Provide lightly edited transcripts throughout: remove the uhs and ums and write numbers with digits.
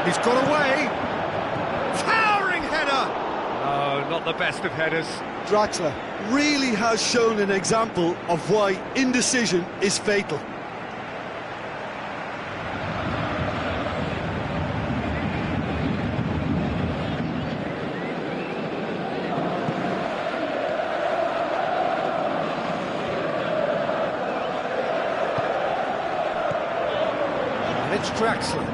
He's got away. Towering header. No, not the best of headers. Draxler really has shown an example of why indecision is fatal. It's Draxler.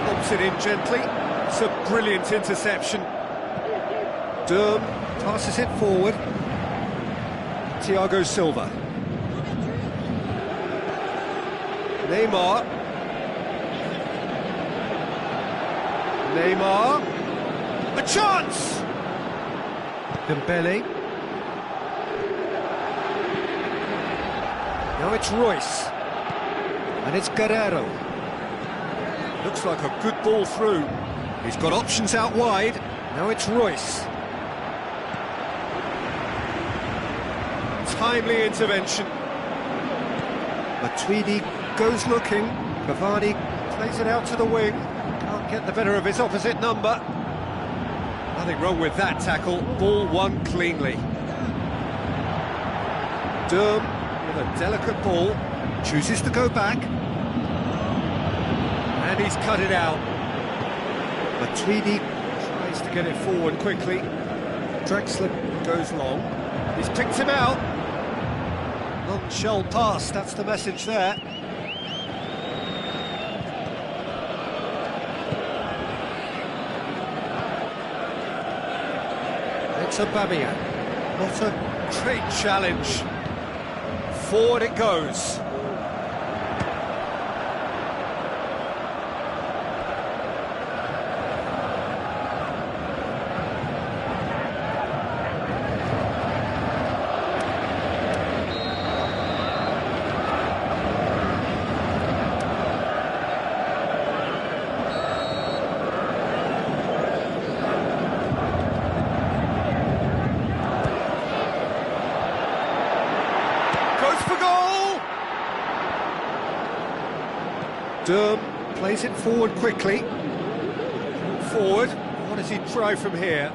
Lobs it in gently. It's a brilliant interception. Durm passes it forward. Thiago Silva. Neymar. Neymar. A chance! Dembele. Now it's Royce, and it's Guerrero. Looks like a good ball through. He's got options out wide. Now it's Royce. Timely intervention. Matuidi goes looking. Cavani plays it out to the wing. Can't get the better of his opposite number. Nothing wrong with that tackle. Ball won cleanly. Durm with a delicate ball, chooses to go back, and he's cut it out. Matuidi tries to get it forward quickly. Draxler goes long. He's picked him out. Non-shell pass, that's the message there. It's Aubameyang. Not a great challenge. Forward it goes. For goal! Durm plays it forward quickly. Forward. What does he try from here?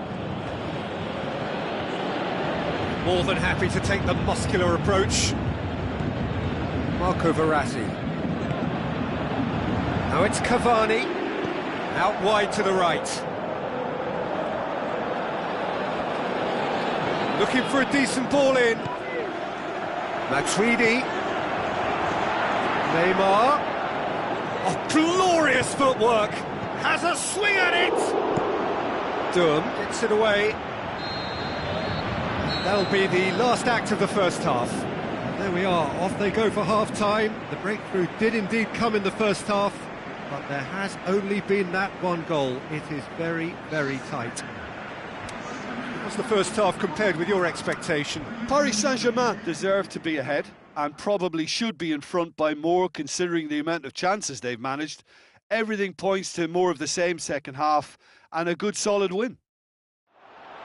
More than happy to take the muscular approach. Marco Verratti. Now it's Cavani. Out wide to the right. Looking for a decent ball in. Matuidi. Neymar. Oh, glorious footwork. Has a swing at it. Durm gets it away. That'll be the last act of the first half. There we are, off they go for half-time. The breakthrough did indeed come in the first half, but there has only been that one goal. It is very, very tight. What's the first half compared with your expectation? Paris Saint-Germain deserve to be ahead and probably should be in front by more considering the amount of chances they've managed. Everything points to more of the same second half and a good solid win.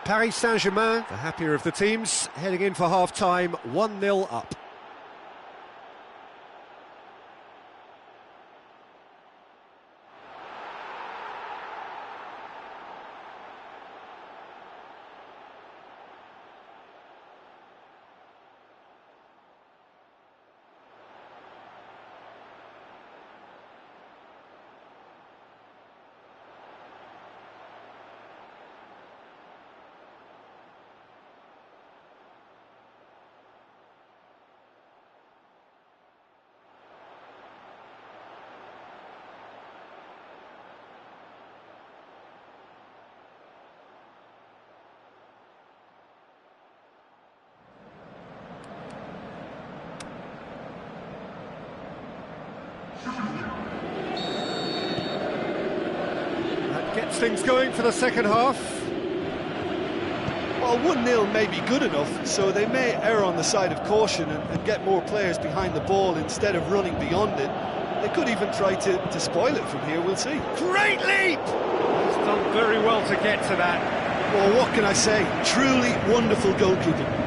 Paris Saint-Germain, the happier of the teams, heading in for half-time, 1-0 up. That gets things going for the second half. Well, 1-0 may be good enough, so they may err on the side of caution and get more players behind the ball instead of running beyond it. They could even try to spoil it from here, we'll see. Great leap! He's done very well to get to that. Well, what can I say? Truly wonderful goalkeeping.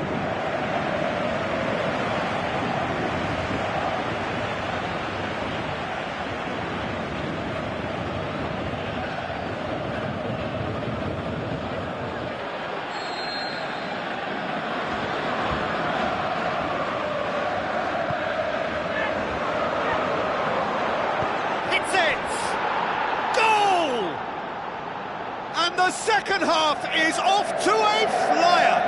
The second half is off to a flyer.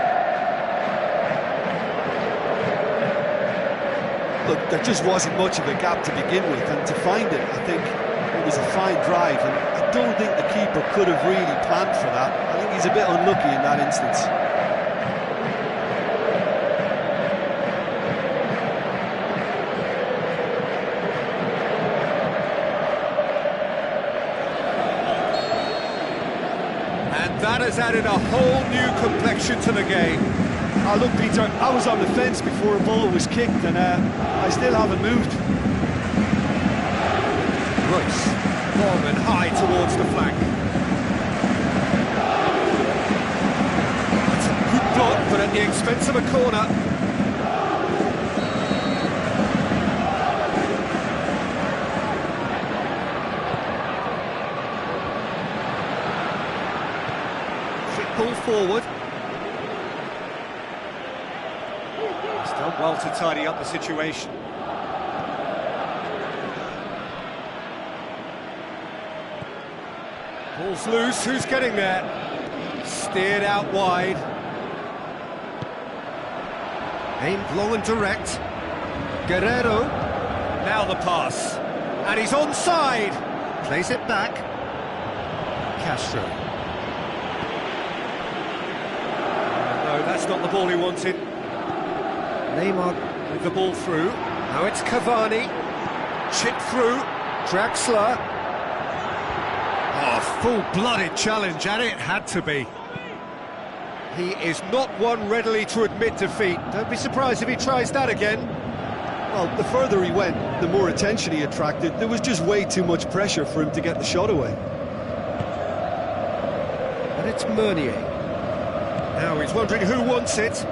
Look, there just wasn't much of a gap to begin with, and to find it, I think it was a fine drive, and I don't think the keeper could have really planned for that. I think he's a bit unlucky in that instance. And that has added a whole new complexion to the game. Look, Peter, I was on the fence before a ball was kicked, and I still haven't moved. Royce, long and high towards the flank. It's a good block, but at the expense of a corner. Quick ball forward. He's done well to tidy up the situation. Ball's loose, who's getting there? Steered out wide. Aimed long and direct. Guerrero. Now the pass. And he's onside. Plays it back. Castro. No, that's not the ball he wanted. Neymar with the ball through. Now it's Cavani. Chip through. Draxler. Oh, full-blooded challenge, and it had to be. He is not one readily to admit defeat. Don't be surprised if he tries that again. Well, the further he went, the more attention he attracted. There was just way too much pressure for him to get the shot away. And it's Meunier. Now he's wondering who wants it.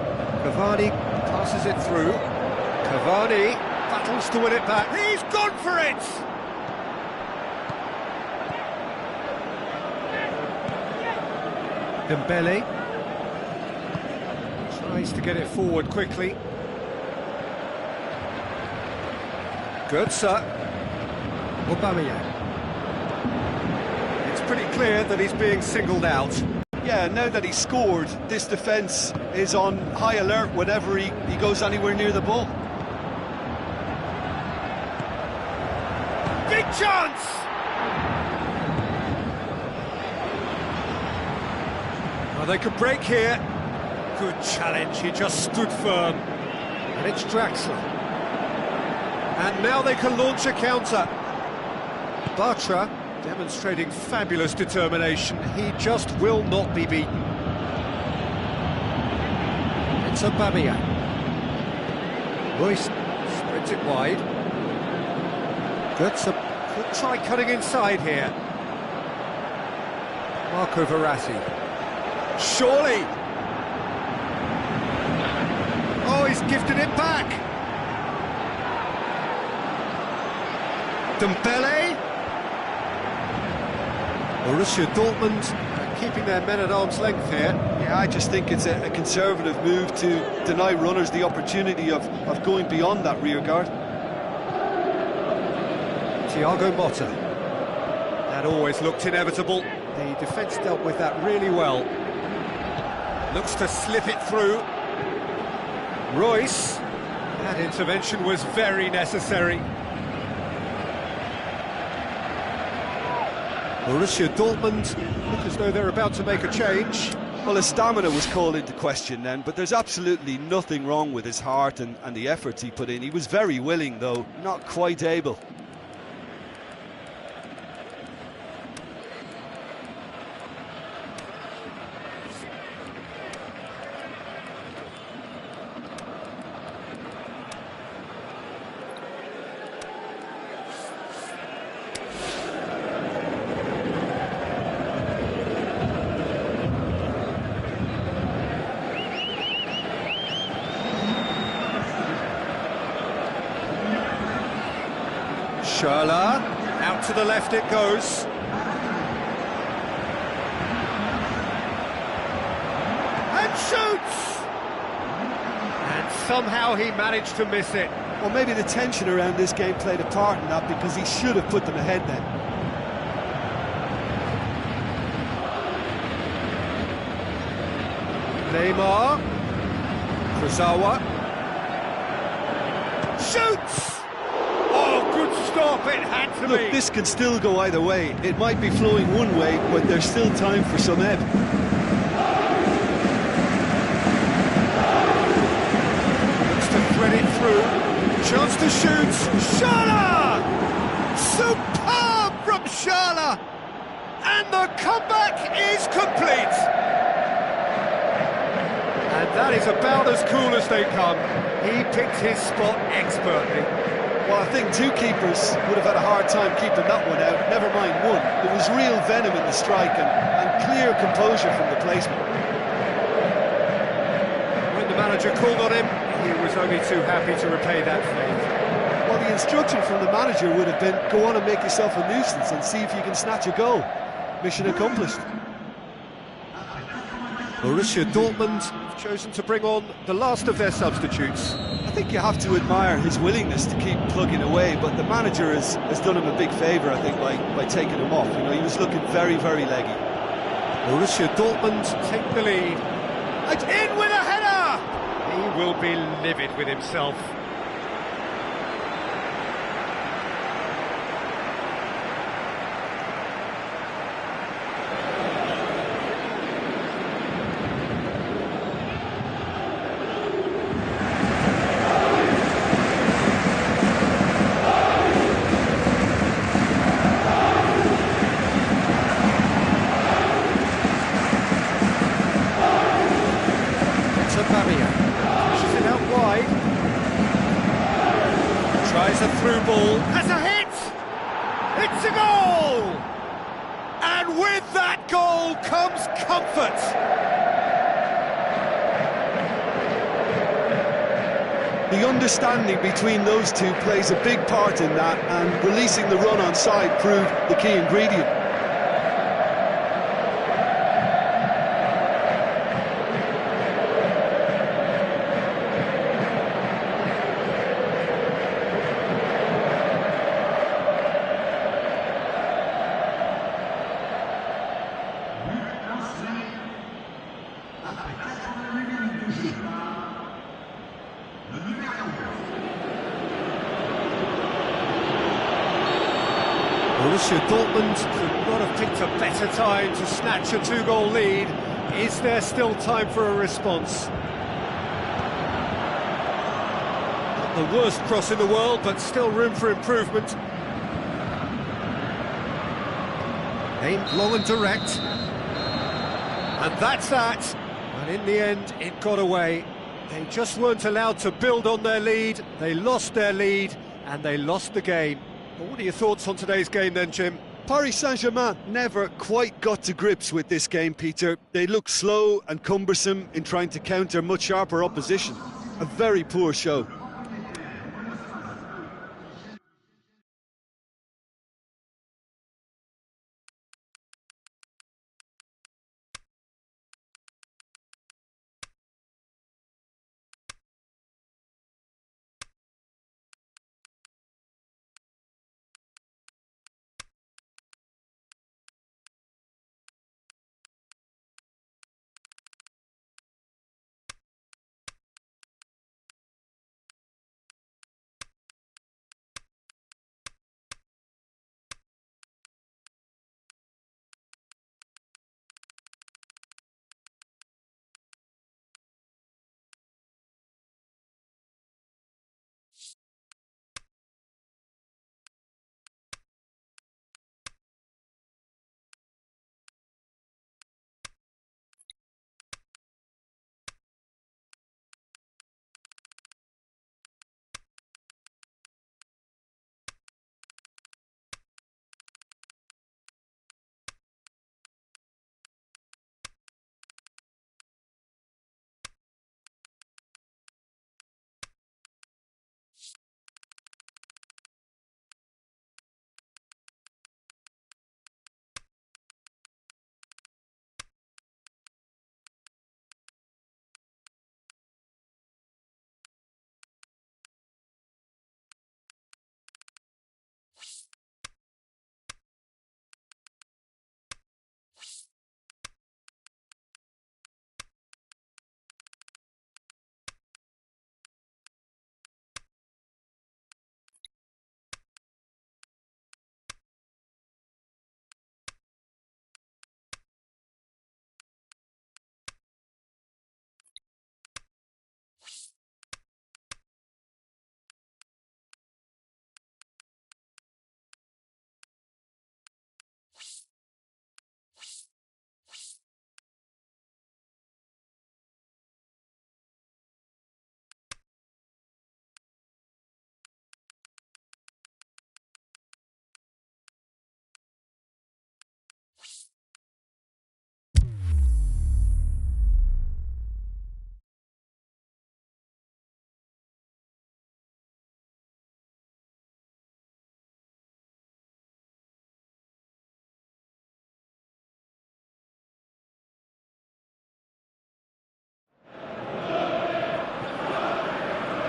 Cavani passes it through. Cavani battles to win it back. He's gone for it! Dembele tries to get it forward quickly. Götze. Aubameyang. It's pretty clear that he's being singled out. Yeah, now that he's scored, this defence is on high alert whenever he goes anywhere near the ball. Big chance! Well, they could break here. Good challenge, he just stood firm. And it's Draxler. And now they can launch a counter. Bartra demonstrating fabulous determination. He just will not be beaten. It's Aubameyang. Royce spreads it wide. Götze could try cutting inside here. Marco Verratti. Surely! Oh, he's gifted it back! Dembele! Borussia Dortmund keeping their men at arm's length here. Yeah, I just think it's a conservative move to deny runners the opportunity of going beyond that rear guard. Thiago Motta. That always looked inevitable. The defence dealt with that really well. Looks to slip it through. Royce. That intervention was very necessary. Borussia Dortmund look as though they're about to make a change. Well, his stamina was called into question then, but there's absolutely nothing wrong with his heart and the efforts he put in. He was very willing, though, not quite able. Schürrle, out to the left it goes. And shoots! And somehow he managed to miss it. Well, maybe the tension around this game played a part in that, because he should have put them ahead then. Neymar. Kurzawa. Shoots! Oh, good stop, it had to Look, be. this can still go either way. It might be flowing one way, but there's still time for some ebb. Looks to thread it through. Chance to shoot. Schala! Superb from Schala! And the comeback is complete. And that is about as cool as they come. He picked his spot expertly. Well, I think two keepers would have had a hard time keeping that one out, never mind one. There was real venom in the strike and clear composure from the placement. When the manager called on him, he was only too happy to repay that favour. Well, the instruction from the manager would have been, go on and make yourself a nuisance and see if you can snatch a goal. Mission accomplished. Borussia Dortmund have chosen to bring on the last of their substitutes. I think you have to admire his willingness to keep plugging away, but the manager has done him a big favour, I think, by taking him off. You know, he was looking very, very leggy. Borussia Dortmund take the lead. And in with a header! He will be livid with himself. Pushes it out wide. Tries a through ball. Has a hit! It's a goal! And with that goal comes comfort. The understanding between those two plays a big part in that, and releasing the run on side proved the key ingredient. Borussia Dortmund could not have picked a better time to snatch a two-goal lead. Is there still time for a response? Not the worst cross in the world, but still room for improvement. Aimed long and direct. And that's that. And in the end, it got away. They just weren't allowed to build on their lead. They lost their lead, and they lost the game. Well, what are your thoughts on today's game then, Jim? Paris Saint-Germain never quite got to grips with this game, Peter. They looked slow and cumbersome in trying to counter much sharper opposition. A very poor show.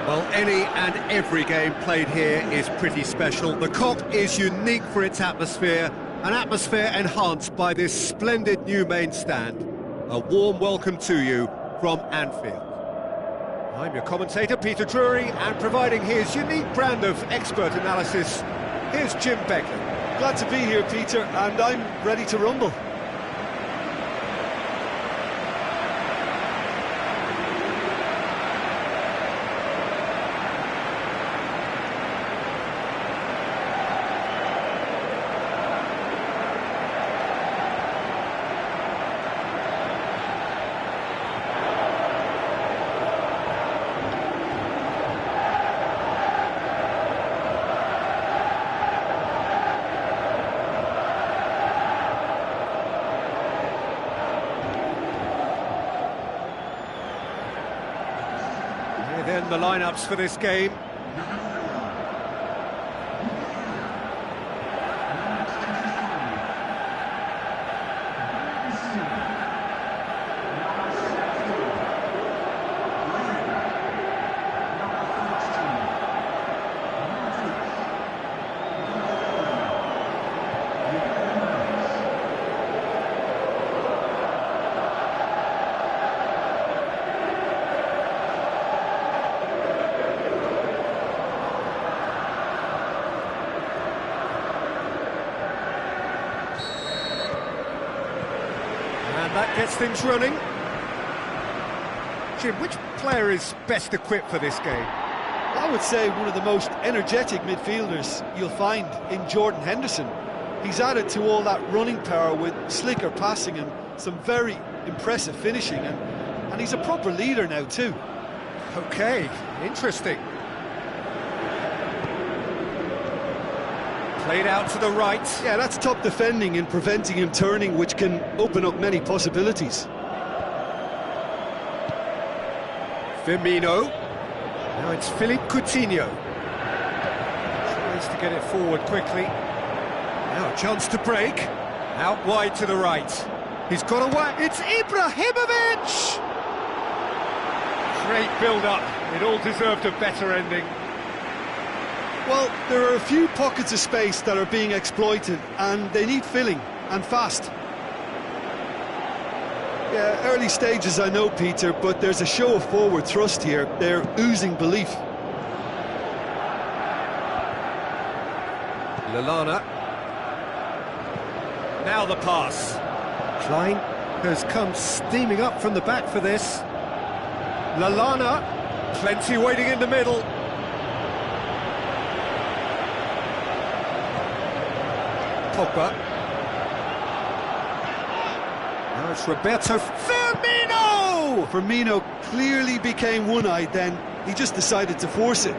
Well, any and every game played here is pretty special. The Kop is unique for its atmosphere, an atmosphere enhanced by this splendid new main stand. A warm welcome to you from Anfield. I'm your commentator, Peter Drury, and providing his unique brand of expert analysis, here's Jim Beglin. Glad to be here, Peter, and I'm ready to rumble. Then the lineups for this game. That gets things running. Jim, which player is best equipped for this game? I would say one of the most energetic midfielders you'll find in Jordan Henderson. He's added to all that running power with slicker passing and some very impressive finishing, and he's a proper leader now too. Okay, interesting. Played out to the right. Yeah, that's top defending and preventing him turning, which can open up many possibilities. Firmino. Now it's Philippe Coutinho. Tries to get it forward quickly. Now a chance to break. Out wide to the right. He's got a whack. It's Ibrahimovic! Great build-up. It all deserved a better ending. Well, there are a few pockets of space that are being exploited, and they need filling, and fast. Yeah, early stages I know, Peter, but there's a show of forward thrust here. They're oozing belief. Lallana. Now the pass. Klein has come steaming up from the back for this. Lallana, plenty waiting in the middle. Pogba. Now it's Roberto Firmino! Firmino clearly became one-eyed then. He just decided to force it.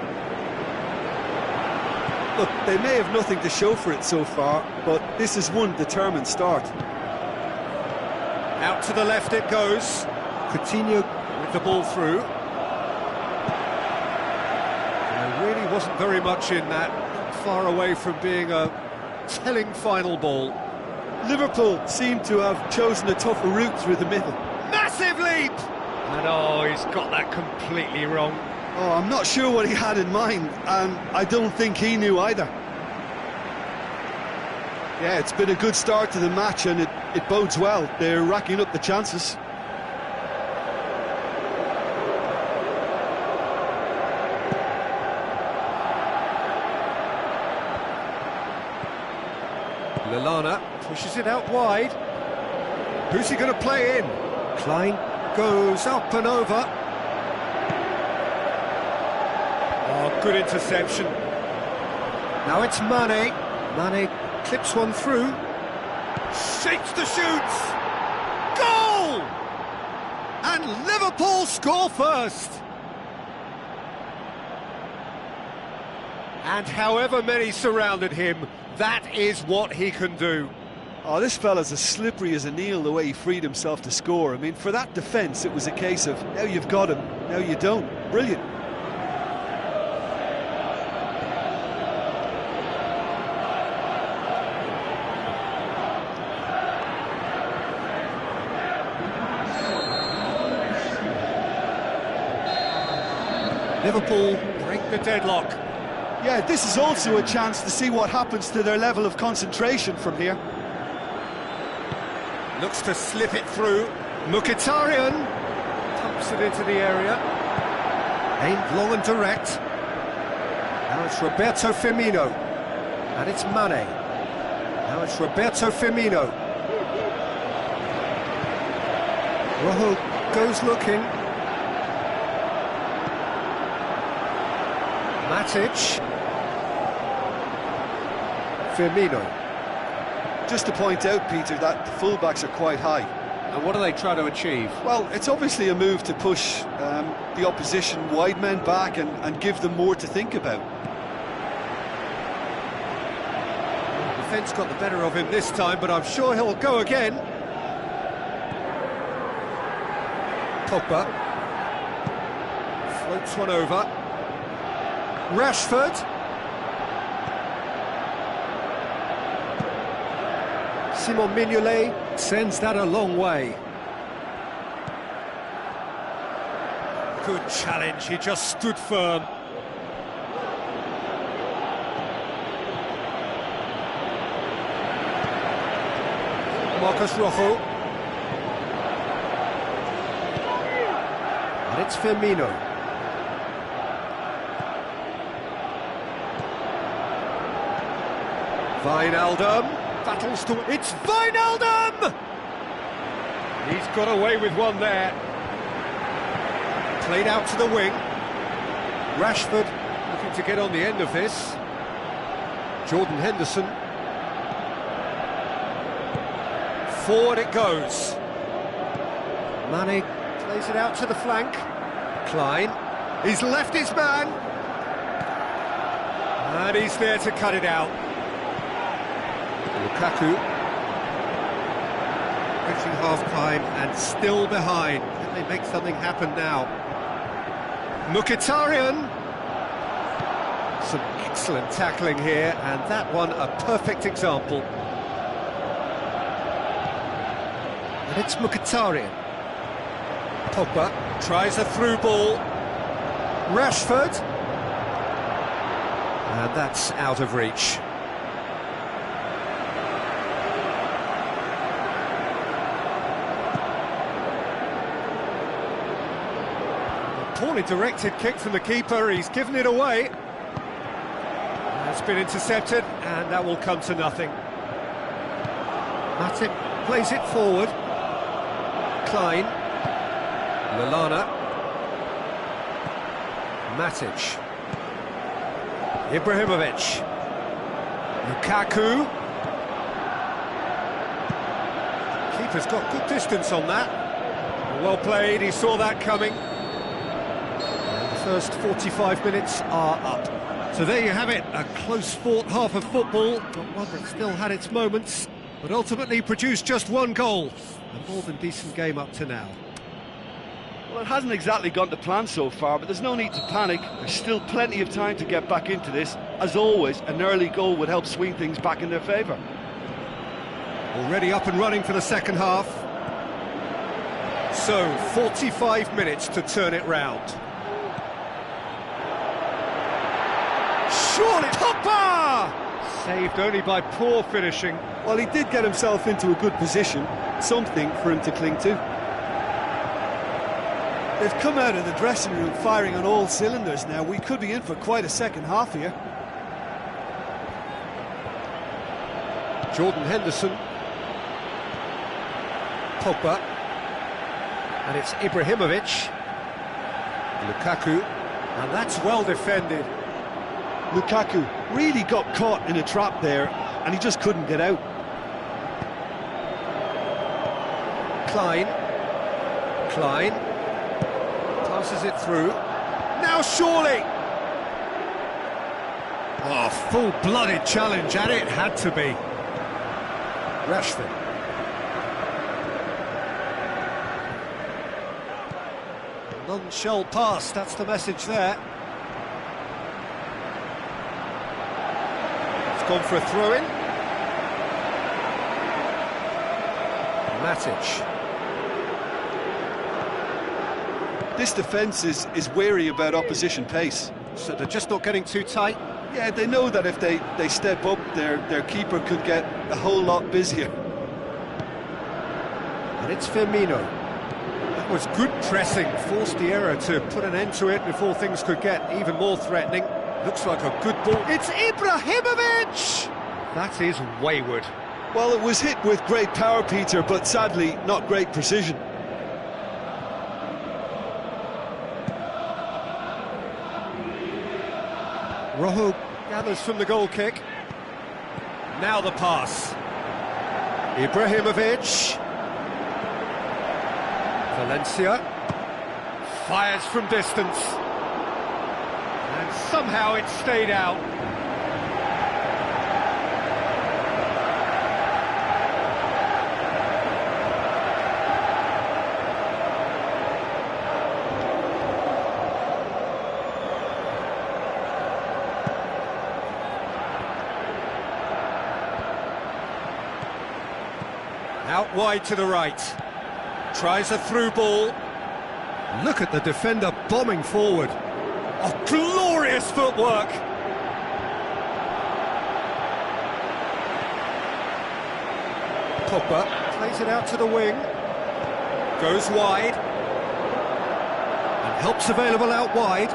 Look, they may have nothing to show for it so far, but this is one determined start. Out to the left it goes. Coutinho with the ball through. There really wasn't very much in that. Far away from being a telling final ball. Liverpool seem to have chosen a tougher route through the middle. Massive leap! And oh, he's got that completely wrong. Oh, I'm not sure what he had in mind, and I don't think he knew either. Yeah, it's been a good start to the match, and it bodes well. They're racking up the chances. Lallana pushes it out wide. Who's he going to play in? Klein goes up and over. Oh, good interception. Now it's Mane. Mane clips one through. Shapes the shoots. Goal! And Liverpool score first. And however many surrounded him, that is what he can do. Oh, this fella's as slippery as an eel the way he freed himself to score. I mean, for that defence, it was a case of, now you've got him, now you don't. Brilliant. Liverpool break the deadlock. Yeah, this is also a chance to see what happens to their level of concentration from here. Looks to slip it through. Mkhitaryan pumps it into the area. Aimed long and direct. Now it's Roberto Firmino. And it's Mane. Now it's Roberto Firmino. Rojo goes looking. Matic. Firmino. Just to point out, Peter, that the fullbacks are quite high. And what do they try to achieve? Well, it's obviously a move to push the opposition wide men back and give them more to think about. Defence got the better of him this time, but I'm sure he'll go again. Pogba floats one over. Rashford. Simon Mignolet sends that a long way. Good challenge, he just stood firm. Marcos Rojo. And it's Firmino. Wijnaldum. Battles to... It's Wijnaldum! He's got away with one there. Played out to the wing. Rashford looking to get on the end of this. Jordan Henderson. Forward it goes. Mane plays it out to the flank. Klein. He's left his man. And he's there to cut it out. Lukaku. Reaching half-time and still behind. Can they make something happen now? Mkhitaryan. Some excellent tackling here, and that one a perfect example. And it's Mkhitaryan. Pogba tries a through ball. Rashford. And that's out of reach. Poorly directed kick from the keeper, he's given it away. That's been intercepted, and that will come to nothing. Matip plays it forward. Klein. Lallana. Matic. Ibrahimovic. Lukaku. Keeper's got good distance on that. Well played, he saw that coming. First 45 minutes are up. So there you have it, a close-fought half of football, but one that still had its moments, but ultimately produced just one goal. A more than decent game up to now. Well, it hasn't exactly gone to plan so far, but there's no need to panic. There's still plenty of time to get back into this. As always, an early goal would help swing things back in their favour. Already up and running for the second half. So, 45 minutes to turn it round. Surely, Pogba! Saved only by poor finishing. Well, he did get himself into a good position, something for him to cling to. They've come out of the dressing room firing on all cylinders now. We could be in for quite a second half here. Jordan Henderson. Pogba. And it's Ibrahimovic. Lukaku. And that's well defended. Lukaku really got caught in a trap there, and he just couldn't get out. Klein. Passes it through. Now surely! Oh, full-blooded challenge, and it had to be. Rashford. None shall pass, that's the message there. It's gone for a throw-in. Matic. This defence is wary about opposition pace. So they're just not getting too tight. Yeah, they know that if they step up, their keeper could get a whole lot busier. And it's Firmino. That was good pressing, forced the error to put an end to it before things could get even more threatening. Looks like a good ball. It's Ibrahimovic! That is wayward. Well, it was hit with great power, Peter, but sadly not great precision. Rojo gathers from the goal kick. Now the pass. Ibrahimovic. Valencia. Fires from distance. And somehow it stayed out. Out wide to the right. Tries a through ball. Look at the defender bombing forward. Oh, glorious footwork! Pogba plays it out to the wing. Goes wide. And help's available out wide.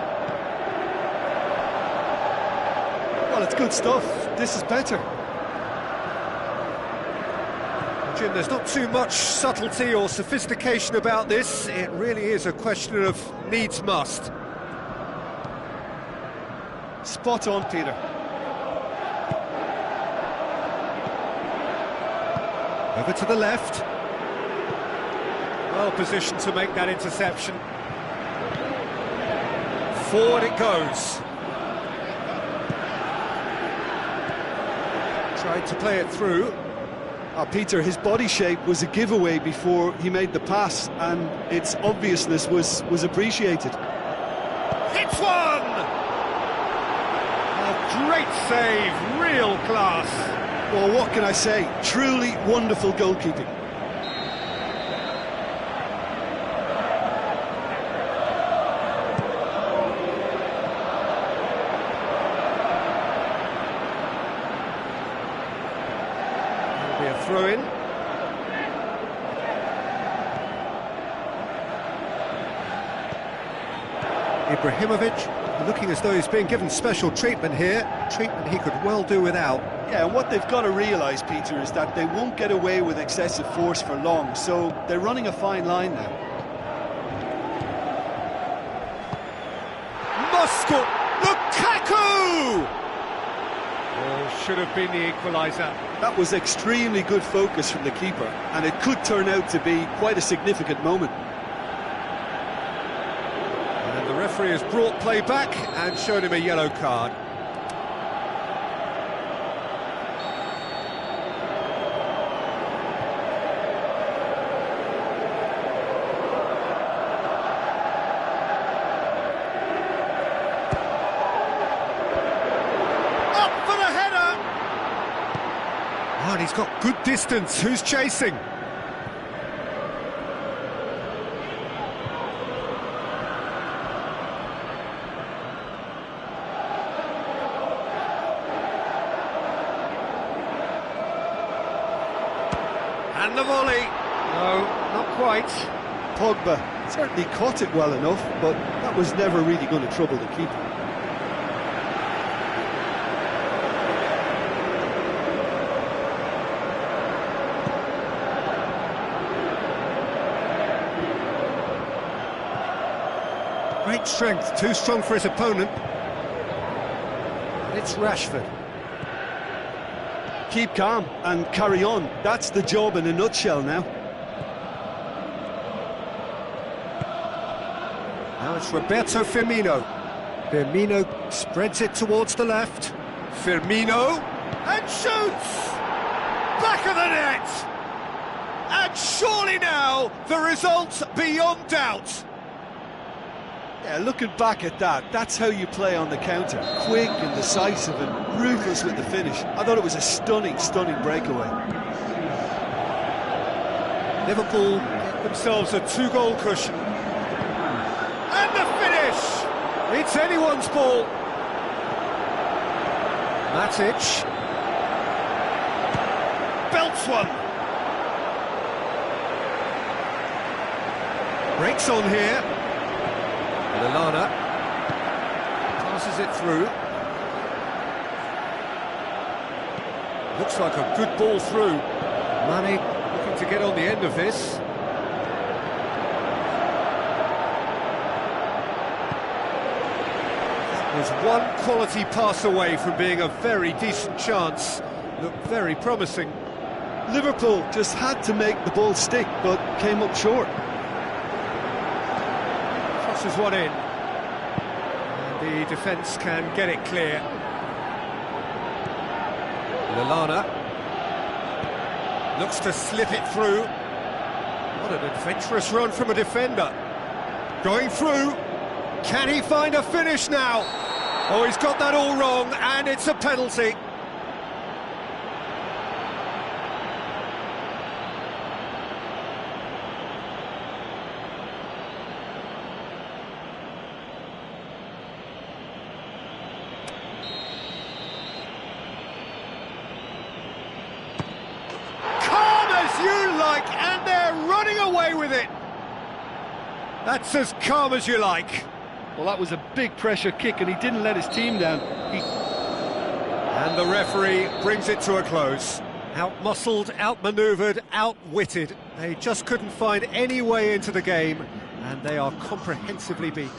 Well, it's good stuff. This is better. Jim, there's not too much subtlety or sophistication about this. It really is a question of needs must. Spot on, Peter. Over to the left. Well positioned to make that interception. Forward it goes. Tried to play it through. Peter, his body shape was a giveaway before he made the pass, and its obviousness was appreciated. Hits one! A great save, real class. Well, what can I say? Truly wonderful goalkeeping. A throw-in. Ibrahimovic looking as though he's being given special treatment here, treatment he could well do without. Yeah, and what they've got to realise, Peter, is that they won't get away with excessive force for long, so they're running a fine line now. Moscow! Lukaku! Oh, should have been the equaliser. That was extremely good focus from the keeper, and it could turn out to be quite a significant moment. And the referee has brought play back and showed him a yellow card. And he's got good distance. Who's chasing? And the volley. No, not quite. Pogba certainly caught it well enough, but that was never really going to trouble the keeper. Great strength, too strong for his opponent. And it's Rashford. Keep calm and carry on. That's the job in a nutshell now. Now it's Roberto Firmino. Firmino spreads it towards the left. Firmino and shoots! Back of the net! And surely now the result beyond doubt. Yeah, looking back at that, that's how you play on the counter. Quick and decisive and ruthless with the finish. I thought it was a stunning, stunning breakaway. Liverpool get themselves a 2-goal cushion. And the finish! It's anyone's ball. Matic. Belts one. Breaks on here. Lallana passes it through. Looks like a good ball through. Mane looking to get on the end of this. That was one quality pass away from being a very decent chance. Looked very promising. Liverpool just had to make the ball stick, but came up short. Crosses one in. And the defence can get it clear. Lallana looks to slip it through. What an adventurous run from a defender. Going through. Can he find a finish now? Oh, he's got that all wrong, and it's a penalty. And they're running away with it. That's as calm as you like. Well, that was a big pressure kick and he didn't let his team down. And the referee brings it to a close. Out-muscled, out-manoeuvred, outwitted. They just couldn't find any way into the game, and they are comprehensively beaten.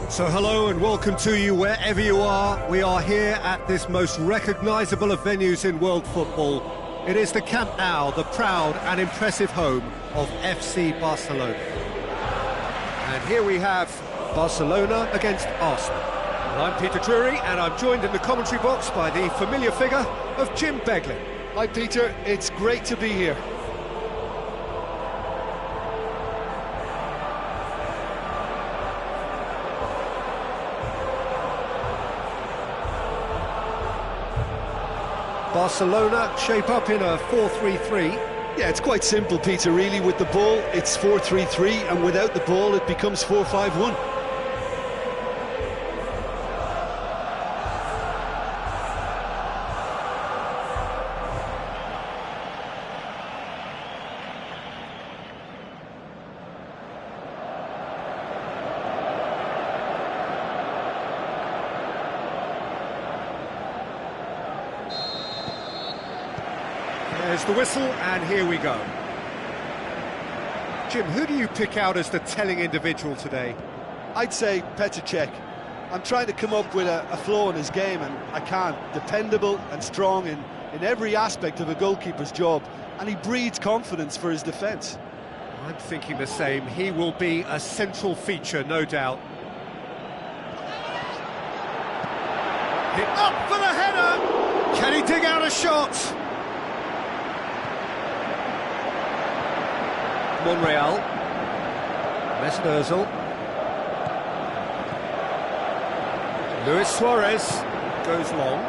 So hello and welcome to you wherever you are. We are here at this most recognisable of venues in world football. It is the Camp Nou, the proud and impressive home of FC Barcelona. And here we have Barcelona against Arsenal. Well, I'm Peter Drury and I'm joined in the commentary box by the familiar figure of Jim Beglin. Hi Peter, it's great to be here. Barcelona shape up in a 4-3-3. Yeah, it's quite simple, Peter, really. With the ball, it's 4-3-3, and without the ball, it becomes 4-5-1. There's the whistle, and here we go. Jim, who do you pick out as the telling individual today? I'd say Petr Cech. I'm trying to come up with a flaw in his game, and I can't. Dependable and strong in every aspect of a goalkeeper's job, and he breeds confidence for his defence. I'm thinking the same. He will be a central feature, no doubt. Up for the header! Can he dig out a shot? Monreal. Mesut Ozil. Luis Suarez goes long.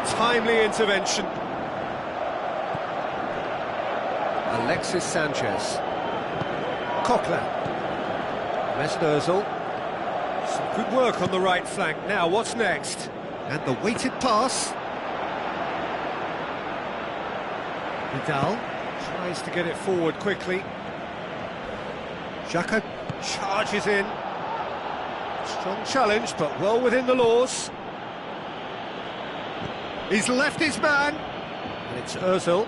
Timely intervention. Alexis Sanchez. Coquelin. Mesut Ozil. Some good work on the right flank. Now, what's next? And the weighted pass. Vidal tries to get it forward quickly. Xhaka charges in. Strong challenge, but well within the laws. He's left his man. And it's Ozil.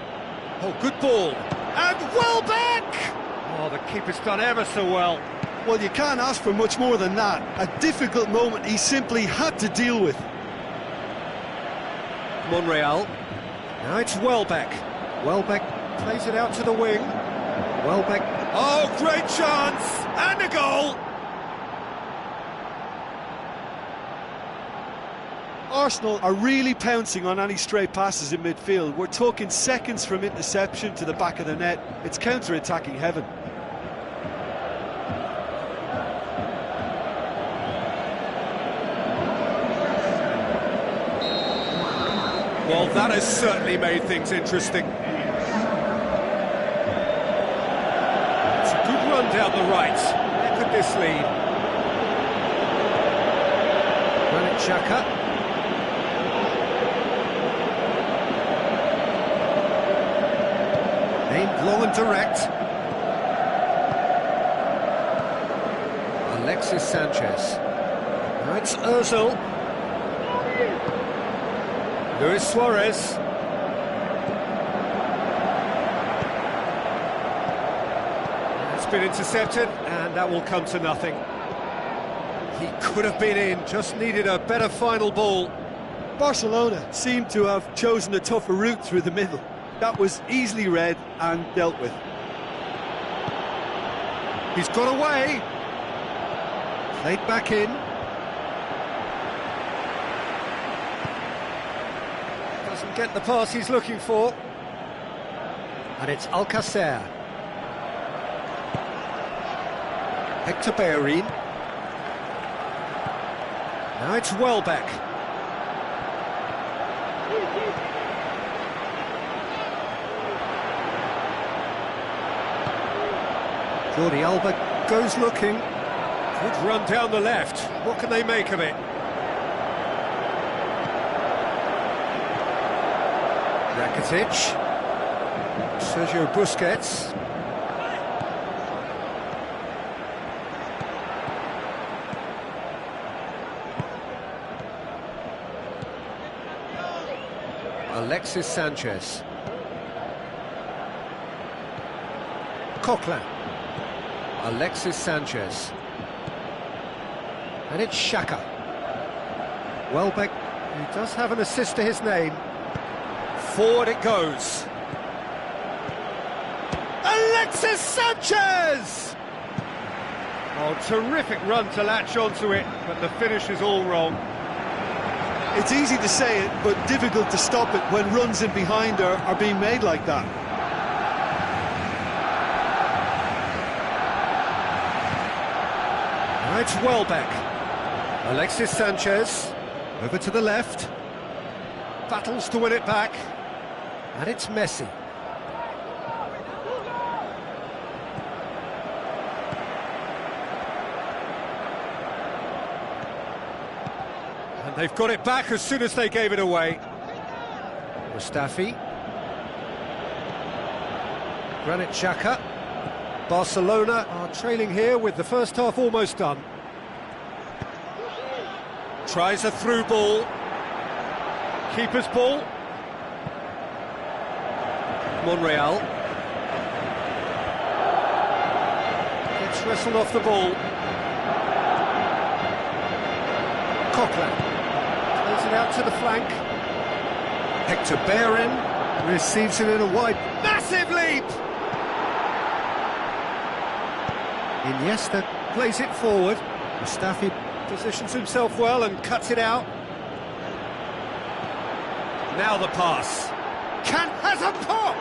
Oh, good ball. And Welbeck! Oh, the keeper's done ever so well. Well, you can't ask for much more than that. A difficult moment he simply had to deal with. Monreal. Now it's Welbeck. Welbeck plays it out to the wing. Welbeck. Oh, great chance! And a goal! Arsenal are really pouncing on any stray passes in midfield. We're talking seconds from interception to the back of the net. It's counter-attacking heaven. Well, that has certainly made things interesting. It's a good run down the right. Where could this lead? Granit Xhaka. Aimed long and direct. Alexis Sanchez. Now it's Ozil. Luis Suarez. It's been intercepted, and that will come to nothing. He could have been in, just needed a better final ball. Barcelona seemed to have chosen a tougher route through the middle. That was easily read and dealt with. He's got away. Played back in. Doesn't get the pass he's looking for. And it's Alcacer. Hector Bellerin. Now it's Welbeck. Jordi Alba goes looking. Good run down the left. What can they make of it? Rakitic. Sergio Busquets. Alexis Sanchez. Coquelin. Alexis Sanchez. And it's Xhaka. Welbeck, who does have an assist to his name. Forward it goes. Alexis Sanchez! Oh, terrific run to latch onto it, but the finish is all wrong. It's easy to say it, but difficult to stop it when runs in behind are being made like that. Now it's Welbeck. Alexis Sanchez. Over to the left. Battles to win it back. And it's Messi. And they've got it back as soon as they gave it away. Mustafi. Granit Xhaka. Barcelona are trailing here with the first half almost done. Tries a through ball. Keeper's ball. Monreal. Gets wrestled off the ball. Coquelin. Plays it out to the flank. Hector Bellerin receives it in a wide. Massive leap! Iniesta plays it forward. Mustafi positions himself well and cuts it out. Now the pass. Has a pop!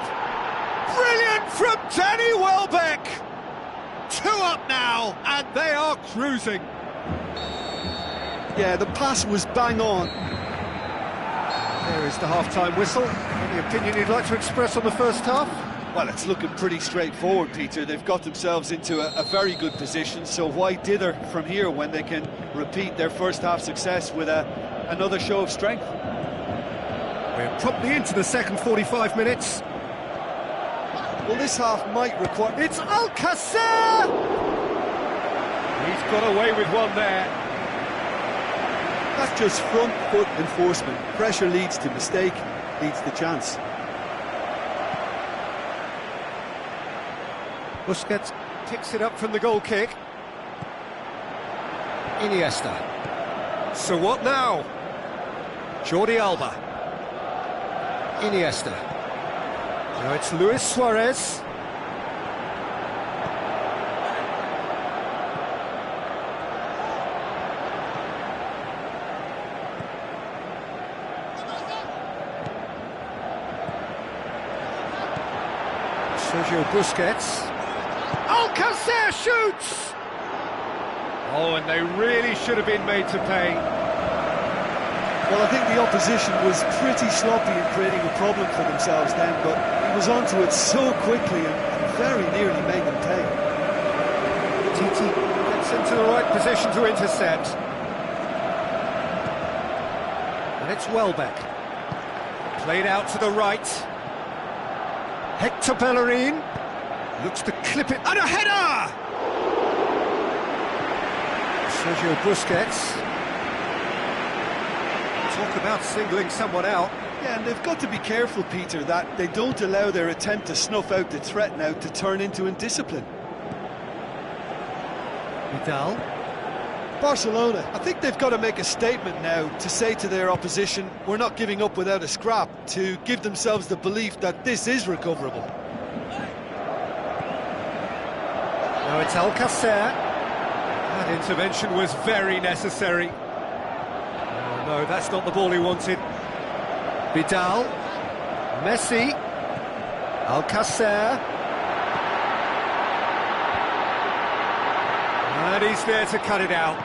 Brilliant from Danny Welbeck! 2 up now, and they are cruising. Yeah, the pass was bang on. There is the half-time whistle. Any opinion you'd like to express on the first half? Well, it's looking pretty straightforward, Peter. They've got themselves into a very good position, so why dither from here when they can repeat their first half success with another show of strength? We're promptly into the second 45 minutes. Well, this half might require... It's Alcacer! He's got away with one there. That's just front foot enforcement. Pressure leads to mistake, leads to chance. Busquets picks it up from the goal kick. Iniesta. So what now? Jordi Alba. Iniesta. Now it's Luis Suarez. Sergio Busquets. Alcacer shoots! Oh, and they really should have been made to pay. Well, I think the opposition was pretty sloppy in creating a problem for themselves then, but he was onto it so quickly and very nearly made them pay. Titi gets into the right position to intercept. And it's Welbeck. Played out to the right. Hector Bellerin looks to clip it, and a header! Sergio Busquets. Talk about singling someone out. Yeah, and they've got to be careful, Peter, that they don't allow their attempt to snuff out the threat now to turn into indiscipline. Vidal. Barcelona, I think they've got to make a statement now to say to their opposition, we're not giving up without a scrap, to give themselves the belief that this is recoverable. Now it's Alcacer. That intervention was very necessary. Oh, no, that's not the ball he wanted. Vidal. Messi. Alcacer. And he's there to cut it out.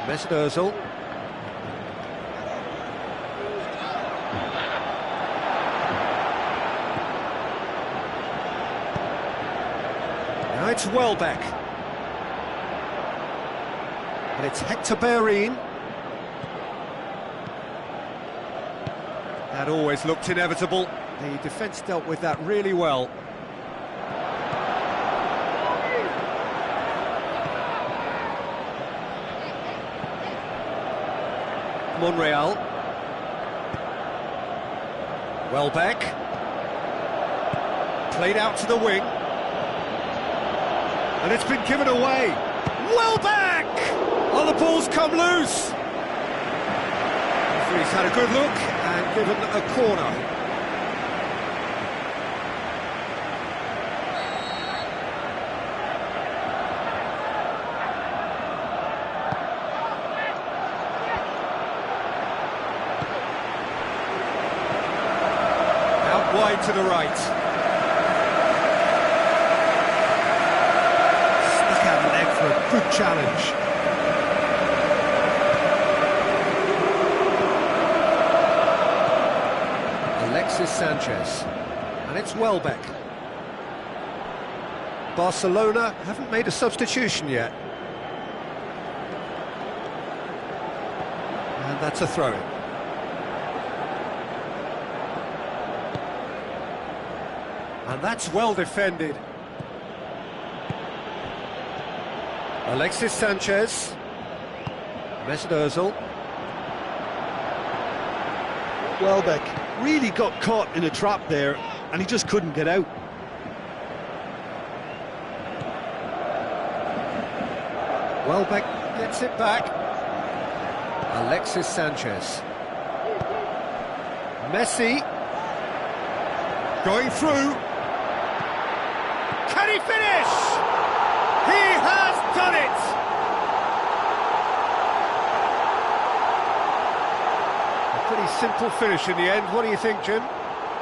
Mesut Ozil. Now it's Welbeck. And it's Hector Bellerin. That always looked inevitable. The defence dealt with that really well. Monreal. Welbeck. Played out to the wing. And it's been given away. Welbeck! Oh, the ball's come loose. He's had a good look and given a corner. Out wide to the right. Stuck out the leg for a good challenge. Alexis Sanchez, and it's Welbeck. Barcelona haven't made a substitution yet. And that's a throw-in. And that's well defended. Alexis Sanchez. Mesut Ozil. Welbeck really got caught in a trap there, and he just couldn't get out. Welbeck gets it back. Alexis Sanchez. Messi. Going through. Can he finish? He has done it! Pretty simple finish in the end. What do you think, Jim?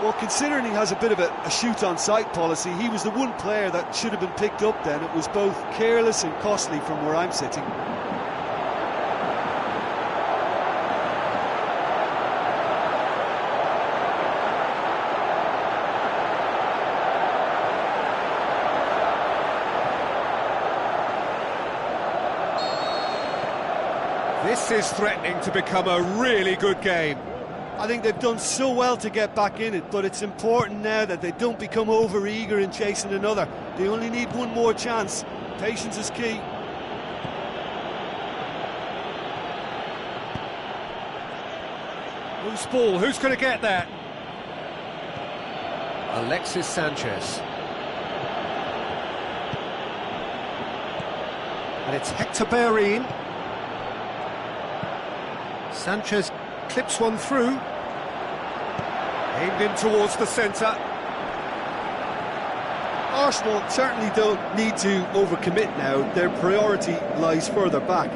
Well, considering he has a bit of a shoot-on-sight policy, he was the one player that should have been picked up then. It was both careless and costly from where I'm sitting. This is threatening to become a really good game. I think they've done so well to get back in it, but it's important now that they don't become over-eager in chasing another. They only need one more chance. Patience is key. Loose ball, who's going to get that? Alexis Sanchez. And it's Hector Bellerin. Sanchez clips one through. Aimed in towards the centre. Arsenal certainly don't need to overcommit now. Their priority lies further back.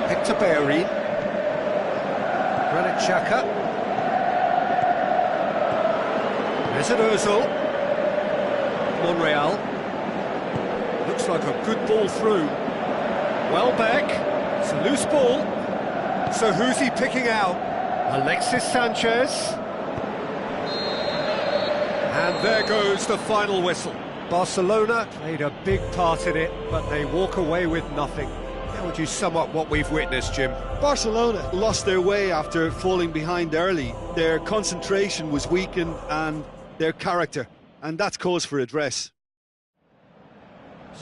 Hector Bellerin. Granit Xhaka. Mesut Ozil. Monreal. Looks like a good ball through. Well back, it's a loose ball, so who's he picking out? Alexis Sanchez. And there goes the final whistle. Barcelona played a big part in it, but they walk away with nothing. How would you sum up what we've witnessed, Jim? Barcelona lost their way after falling behind early. Their concentration was weakened and their character, and that's cause for address.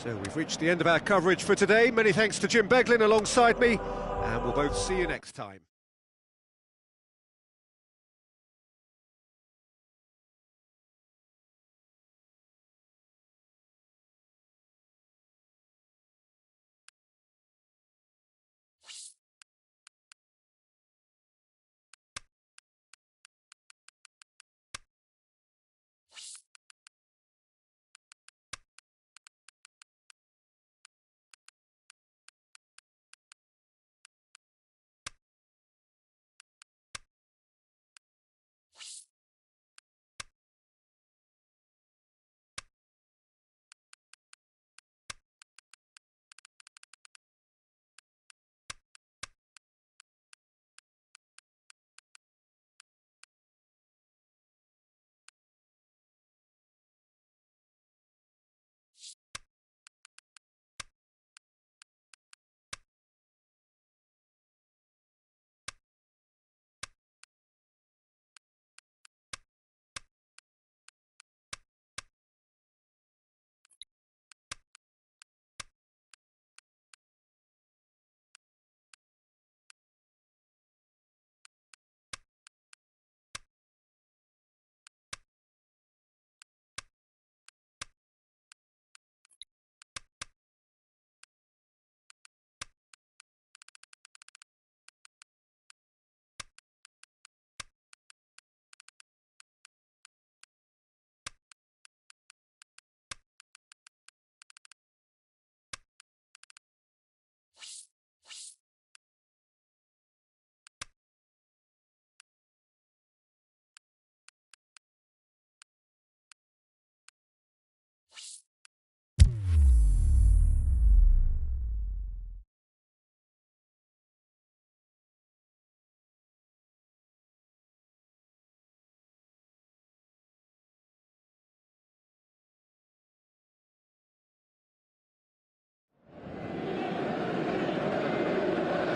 So we've reached the end of our coverage for today. Many thanks to Jim Beglin alongside me, and we'll both see you next time.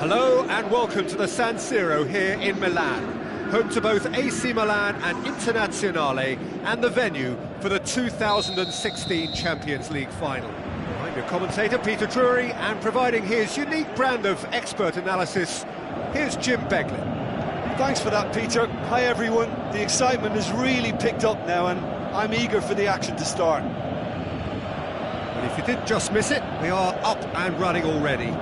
Hello and welcome to the San Siro here in Milan, home to both AC Milan and Internazionale, and the venue for the 2016 Champions League final. I'm your commentator Peter Drury, and providing his unique brand of expert analysis, here's Jim Beglin. Thanks for that, Peter. Hi everyone. The excitement has really picked up now and I'm eager for the action to start. But if you did just miss it, we are up and running already.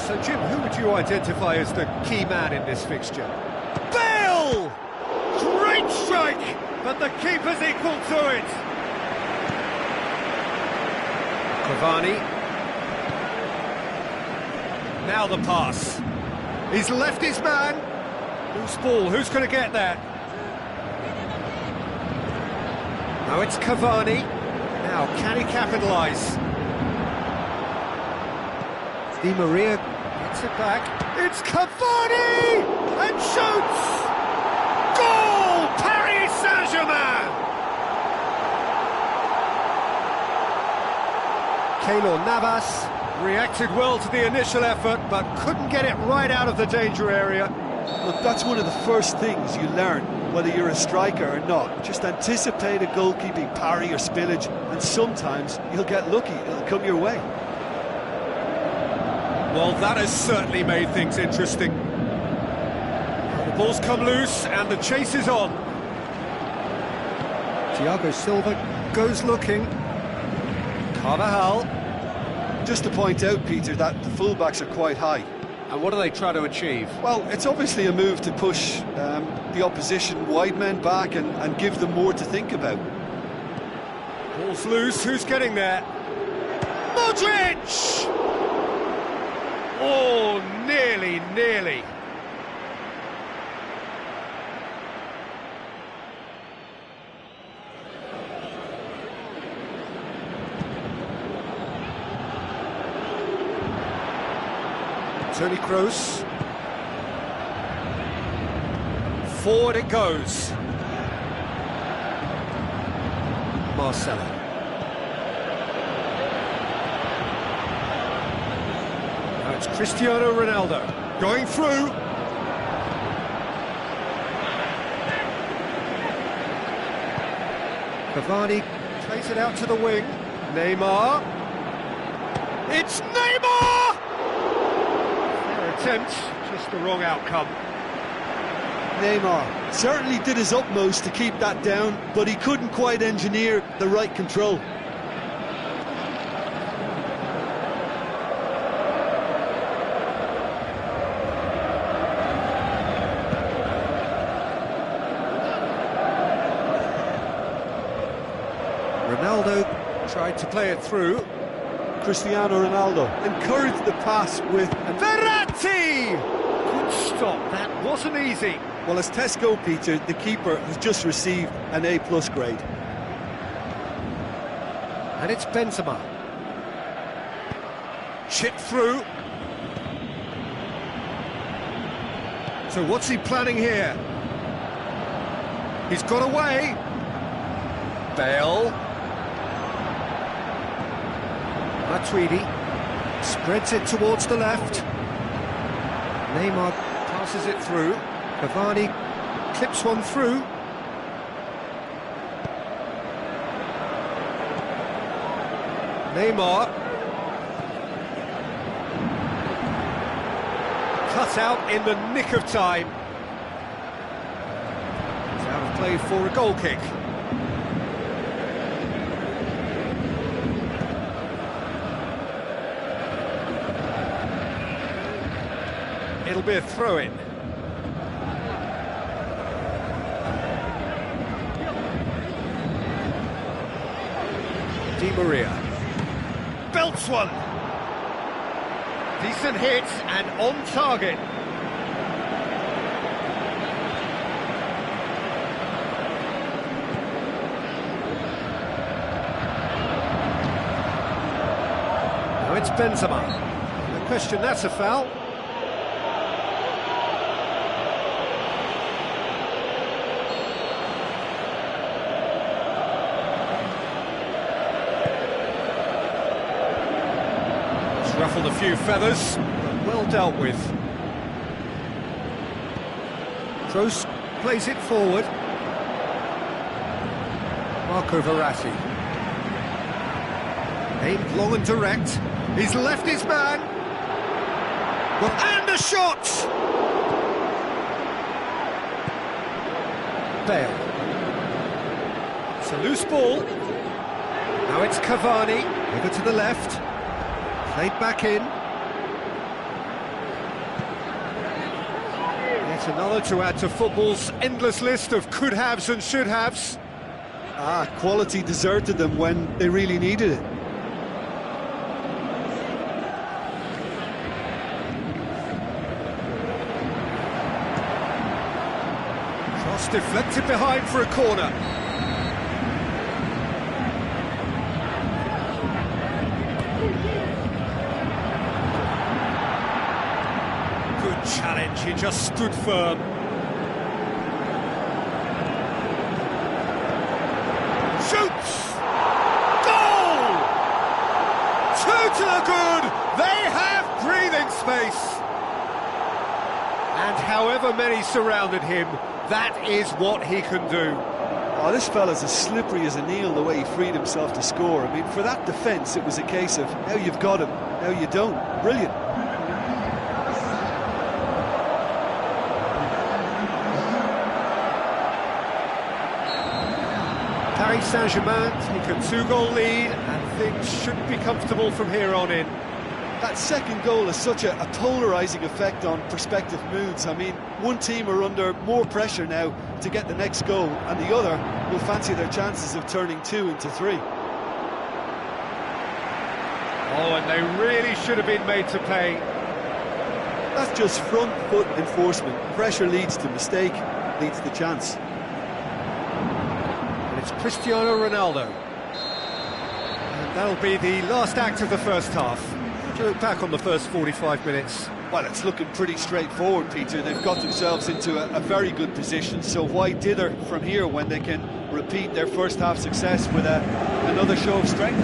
So, Jim, who would you identify as the key man in this fixture? Bale! Great strike! But the keeper's equal to it! Cavani. Now the pass. He's left his man. Loose ball, who's going to get there? Now it's Cavani. Now, can he capitalise? Di Maria gets it back. It's Cavani! And shoots! Goal! Paris Saint-Germain! Keylor Navas reacted well to the initial effort, but couldn't get it right out of the danger area. Look, that's one of the first things you learn, whether you're a striker or not. Just anticipate a goalkeeping parry or spillage, and sometimes you'll get lucky, it'll come your way. Well, that has certainly made things interesting. The ball's come loose, and the chase is on. Thiago Silva goes looking. Carvajal. Just to point out, Peter, that the fullbacks are quite high. And what do they try to achieve? Well, it's obviously a move to push the opposition wide men back and give them more to think about. Ball's loose, who's getting there? Modric! Oh, nearly. Toni Kroos. Forward it goes. Marcelo. Now it's Cristiano Ronaldo going through. Cavani plays it out to the wing. Neymar. It's Neymar! Attempt, just the wrong outcome. Neymar certainly did his utmost to keep that down, but he couldn't quite engineer the right control. Ronaldo tried to play it through. Cristiano Ronaldo encouraged the pass with Verratti! Good stop, that wasn't easy. Well, as Tesco, Peter, the keeper has just received an A+ grade. And it's Benzema. Chip through. So what's he planning here? He's got away. Bale. Matuidi spreads it towards the left. Neymar passes it through. Cavani clips one through. Neymar. Cut out in the nick of time. It's out of play for a goal kick. It'll be a throw-in. Di Maria belts one. Decent hit and on target. Now it's Benzema. No question, that's a foul. Ruffled a few feathers, but well dealt with. Kroos plays it forward. Marco Verratti. Aimed long and direct. He's left his man. Well, and a shot! Bale. It's a loose ball. Now it's Cavani. Over to the left. Played back in. Yet another to add to football's endless list of could-haves and should-haves. Quality deserted them when they really needed it. Cross deflected behind for a corner. Good challenge, he just stood firm. Shoots! Goal! 2 to the good! They have breathing space! And however many surrounded him, that is what he can do. Oh, this fella's as slippery as a nail the way he freed himself to score. I mean, for that defence, it was a case of now you've got him, now you don't. Brilliant. Paris Saint-Germain take a 2-goal lead, and things should be comfortable from here on in. That second goal has such a polarising effect on prospective moods. I mean, one team are under more pressure now to get the next goal, and the other will fancy their chances of turning 2 into 3. Oh, and they really should have been made to pay. That's just front foot enforcement. Pressure leads to mistake, leads to chance. And it's Cristiano Ronaldo. And that'll be the last act of the first half. How do you look back on the first 45 minutes? Well, it's looking pretty straightforward, Peter. They've got themselves into a very good position, so why dither from here when they can repeat their first half success with another show of strength?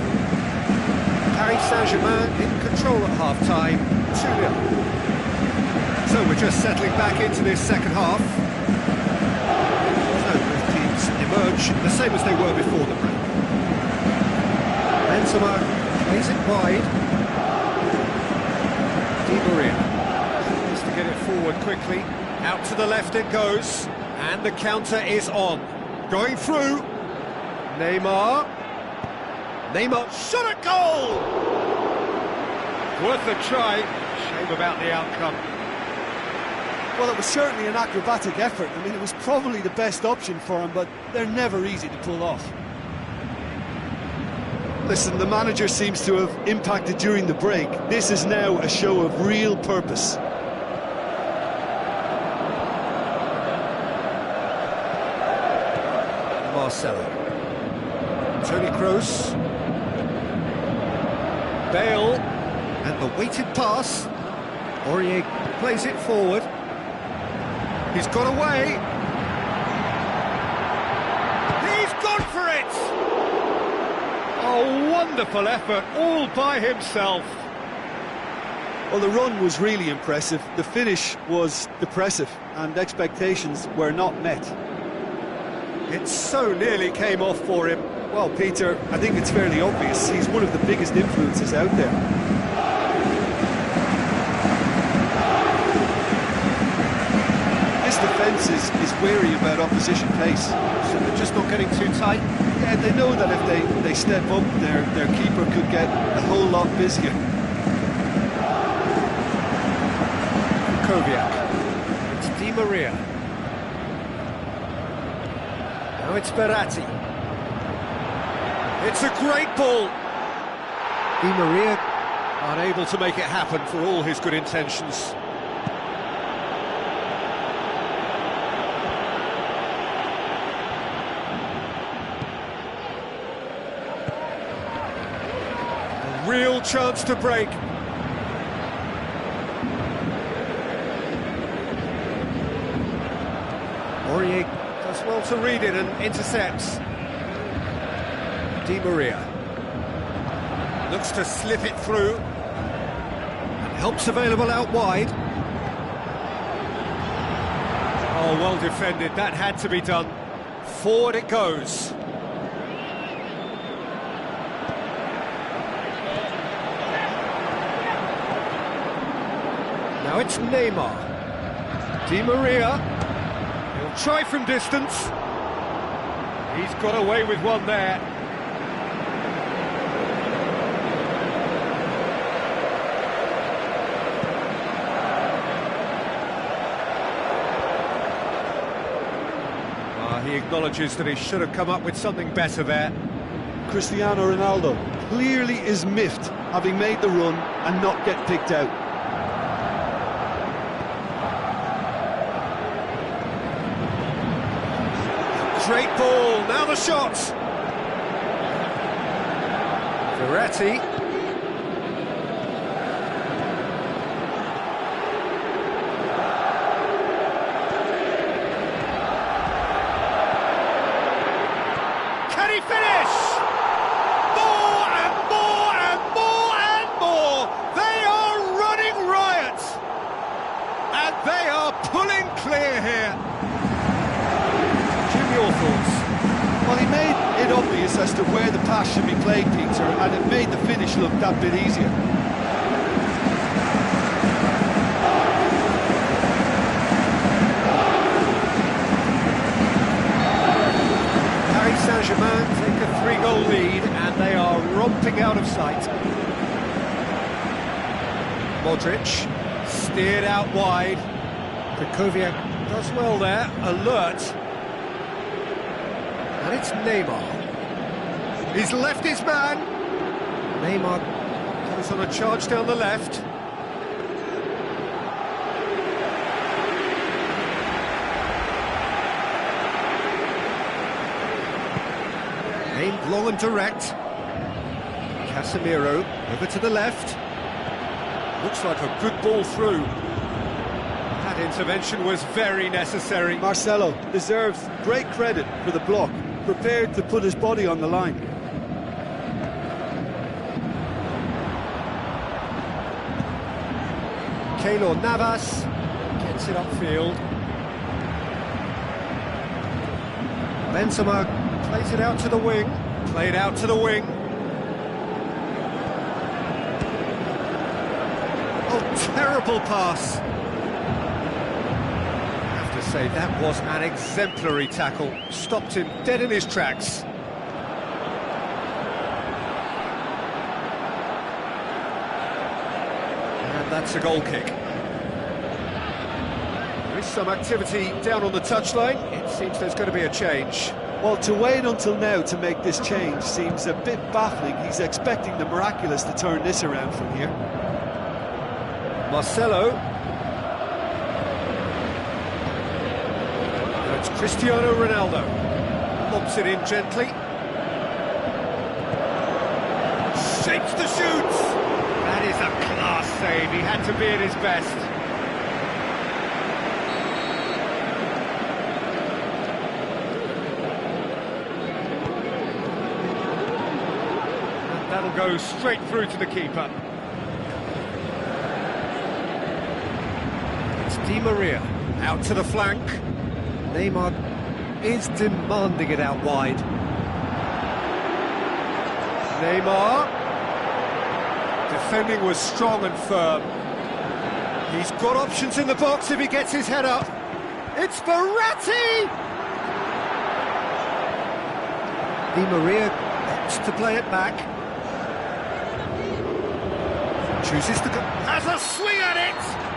Paris Saint-Germain in control at half-time, 2-0. So we're just settling back into this second half. So both teams emerge the same as they were before the break. Benzema plays it wide. Di Maria needs to get it forward quickly. Out to the left it goes, and the counter is on. Going through. Neymar shot at goal! Worth a try. Shame about the outcome. Well, it was certainly an acrobatic effort. I mean, it was probably the best option for him, but they're never easy to pull off. Listen, the manager seems to have impacted during the break. This is now a show of real purpose. Marcelo. Toni Kroos. Bale. And the weighted pass. Aurier plays it forward. He's got away. He's gone for it! Oh, wonderful effort, all by himself. Well, the run was really impressive. The finish was depressive, and expectations were not met. It so nearly came off for him. Well, Peter, I think it's fairly obvious. He's one of the biggest influences out there. This defence is wary about opposition pace. So they're just not getting too tight. Yeah, they know that if they step up, their keeper could get a whole lot busier. Koviak. It's Di Maria. Now it's Verratti. It's a great ball. Di Maria unable to make it happen for all his good intentions. A real chance to break. Aurier does well to read it and intercepts. Di Maria looks to slip it through. Help's available out wide. Oh, well defended. That had to be done. Forward it goes. Now it's Neymar. Di Maria. He'll try from distance. He's got away with one there. He acknowledges that he should have come up with something better there. Cristiano Ronaldo clearly is miffed, having made the run and not get picked out. Straight ball, now the shot. Verratti. Can he finish? More and more and more and more. They are running riot. And they are pulling clear here. Jim, your thoughts? Well, he made it obvious as to where the pass should be played, Peter, and it made the finish look that bit easier. Paris Saint-Germain take a 3-goal lead and they are romping out of sight. Modric steered out wide. Krychowiak does well there, alert. And it's Neymar. He's left his man. Neymar goes on a charge down the left. Aimed long and direct. Casemiro over to the left. Looks like a good ball through. That intervention was very necessary. Marcelo deserves great credit for the block, prepared to put his body on the line. Keylor Navas gets it upfield. Benzema plays it out to the wing. Played out to the wing. Oh, terrible pass. I have to say, that was an exemplary tackle. Stopped him dead in his tracks. And that's a goal kick. There is some activity down on the touchline. It seems there's going to be a change. Well, to wait until now to make this change seems a bit baffling. He's expecting the miraculous to turn this around from here. Marcelo. That's Cristiano Ronaldo. Lobs it in gently. Shapes the shoots. That is a class save. He had to be at his best. And that'll go straight through to the keeper. Di Maria out to the flank. Neymar is demanding it out wide. Neymar. Defending was strong and firm. He's got options in the box if he gets his head up. It's Verratti! Di Maria opts to play it back. Chooses to go. Has a swing at it!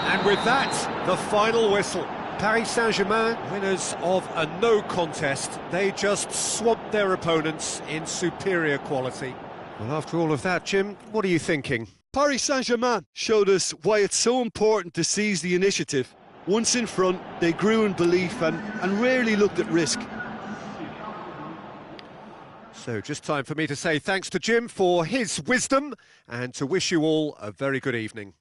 And with that, the final whistle. Paris Saint-Germain, winners of a no contest. They just swamped their opponents in superior quality. Well, after all of that, Jim, what are you thinking? Paris Saint-Germain showed us why it's so important to seize the initiative. Once in front, they grew in belief and rarely looked at risk. So just time for me to say thanks to Jim for his wisdom and to wish you all a very good evening.